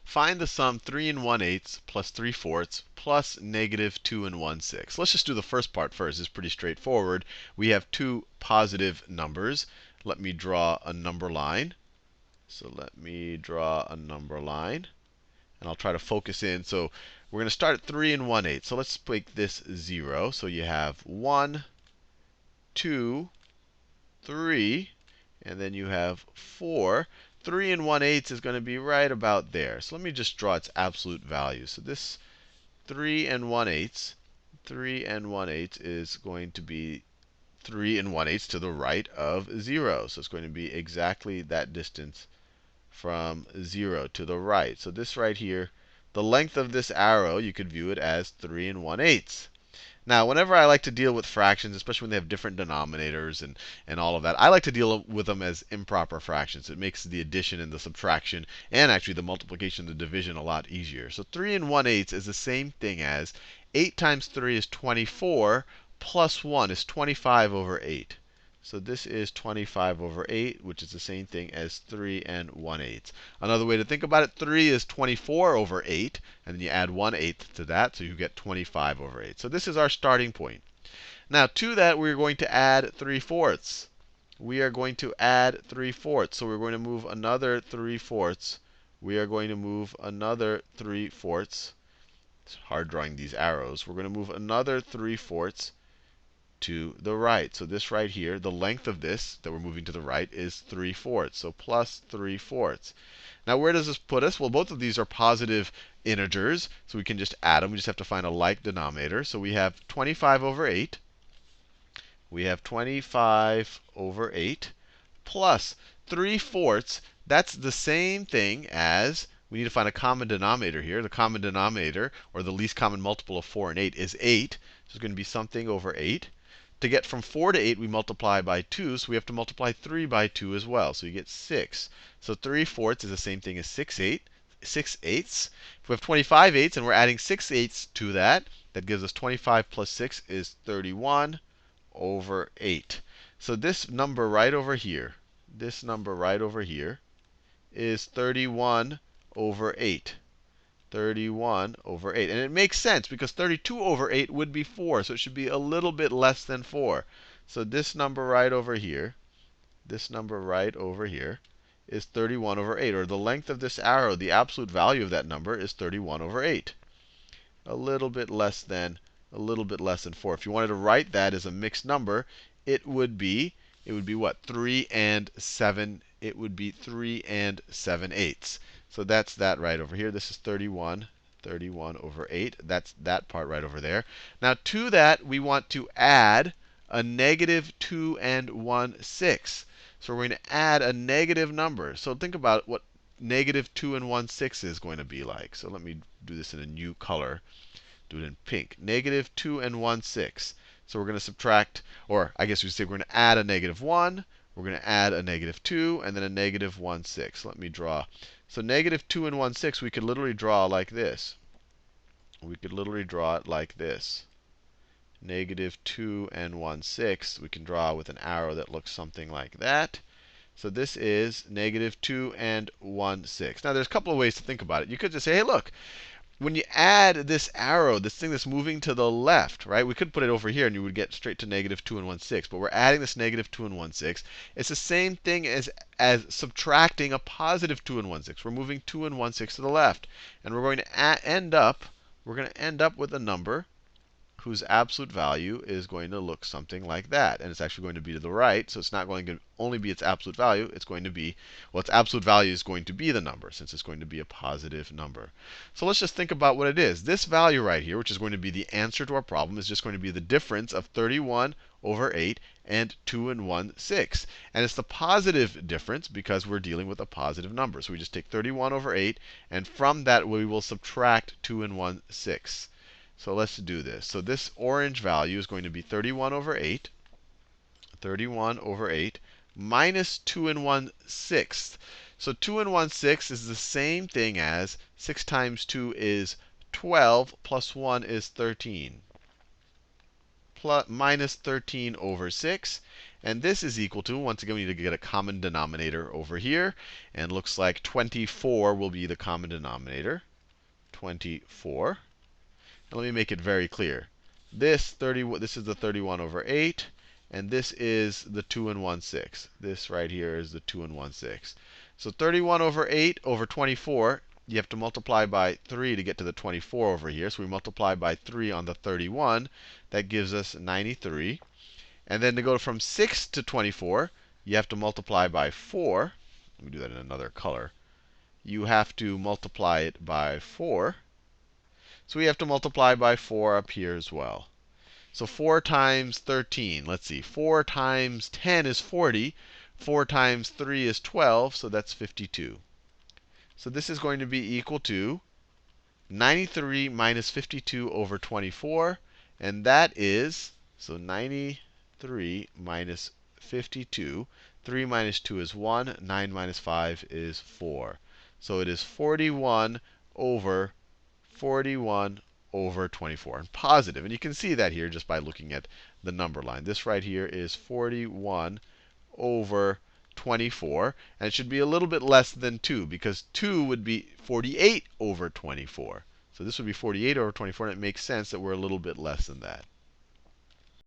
find the sum 3 and 1/8 plus 3/4 plus negative 2 and 1/6. Let's just do the first part first. It's pretty straightforward. We have two positive numbers. Let me draw a number line. So let me draw a number line. And I'll try to focus in. So we're going to start at 3 and 1/8. So let's make this 0. So you have 1, 2, 3, and then you have 4. 3 and 1/8 is going to be right about there. So let me just draw its absolute value. So this 3 and 1/8, 3 and 1/8 is going to be 3 and 1/8 to the right of 0. So it's going to be exactly that distance from 0 to the right. So this right here, the length of this arrow, you could view it as 3 and 1/8. Now, whenever I like to deal with fractions, especially when they have different denominators and all of that, I like to deal with them as improper fractions. It makes the addition and the subtraction and actually the multiplication and the division a lot easier. So 3 and 1/8 is the same thing as 8 times 3 is 24 plus 1 is 25 over 8. So this is 25 over 8, which is the same thing as 3 and 1/8. Another way to think about it, 3 is 24 over 8, and then you add 1/8 to that, so you get 25 over 8. So this is our starting point. Now, to that, we're going to add 3/4. We are going to add 3/4. So we're going to move another 3/4. We are going to move another 3/4. It's hard drawing these arrows. We're going to move another 3/4 to the right. So this right here, the length of this that we're moving to the right is 3/4. So plus 3/4. Now, where does this put us? Well, both of these are positive integers, so we can just add them. We just have to find a like denominator. So we have 25 over 8. We have 25 over 8 plus 3/4. That's the same thing as, we need to find a common denominator here. The common denominator, or the least common multiple of 4 and 8, is 8. So it's going to be something over 8. To get from 4 to 8, we multiply by 2, so we have to multiply 3 by 2 as well. So you get 6. So 3/4 is the same thing as 6/8. If we have 25/8 and we're adding 6/8 to that, that gives us 25 plus 6 is 31 over 8. So this number right over here, this number right over here is 31 over 8. 31 over 8. And it makes sense because 32 over 8 would be 4. So it should be a little bit less than 4. So this number right over here, this number right over here is 31 over 8. Or the length of this arrow, the absolute value of that number is 31 over 8. A little bit less than 4. If you wanted to write that as a mixed number, it would be what? 3 and 7. It would be 3 and 7/8. So that's that right over here. This is 31 over 8. That's that part right over there. Now, to that, we want to add a negative 2 and 1/6. So we're going to add a negative number. So think about what negative 2 and 1/6 is going to be like. So let me do this in a new color. Do it in pink. Negative 2 and 1/6. So we're going to subtract, or I guess we say we're going to add a negative 1. We're going to add a negative 2, and then a negative 1/6. Let me draw. So negative 2 and 1/6, we could literally draw like this. We could literally draw it like this. Negative 2 and 1/6, we can draw with an arrow that looks something like that. So this is negative 2 and 1/6. Now, there's a couple of ways to think about it. You could just say, hey, look, when you add this arrow, this thing that's moving to the left, right? We could put it over here, and you would get straight to negative 2 and 1/6. But we're adding this negative 2 and 1/6. It's the same thing as subtracting a positive 2 and 1/6. We're moving 2 and 1/6 to the left. And we're going to end up with a number whose absolute value is going to look something like that. And it's actually going to be to the right. So it's not going to only be its absolute value. It's going to be, well, its absolute value is going to be the number, since it's going to be a positive number. So let's just think about what it is. This value right here, which is going to be the answer to our problem, is just going to be the difference of 31 over 8 and 2 and 1/6. And it's the positive difference because we're dealing with a positive number. So we just take 31 over 8, and from that we will subtract 2 and 1/6. So let's do this. So this orange value is going to be 31 over 8. 31 over 8 minus 2 and 1/6. So 2 and 1/6 is the same thing as 6 times 2 is 12 plus 1 is 13. Minus 13 over 6. And this is equal to, once again, we need to get a common denominator over here. And it looks like 24 will be the common denominator. 24. And let me make it very clear. This is the 31 over 8. And this is the 2 and 1/6. This right here is the 2 and 1/6. So 31 over 8 over 24, you have to multiply by 3 to get to the 24 over here. So we multiply by 3 on the 31. That gives us 93. And then to go from 6 to 24, you have to multiply by 4. Let me do that in another color. You have to multiply it by 4. So we have to multiply by 4 up here as well. So 4 times 13, let's see, 4 times 10 is 40. 4 times 3 is 12, so that's 52. So this is going to be equal to 93 minus 52 over 24. And that is, so 93 minus 52. 3 minus 2 is 1. 9 minus 5 is 4. So it is 41 over 24, and positive. And you can see that here just by looking at the number line. This right here is 41 over 24. And it should be a little bit less than 2, because 2 would be 48 over 24. So this would be 48 over 24, and it makes sense that we're a little bit less than that.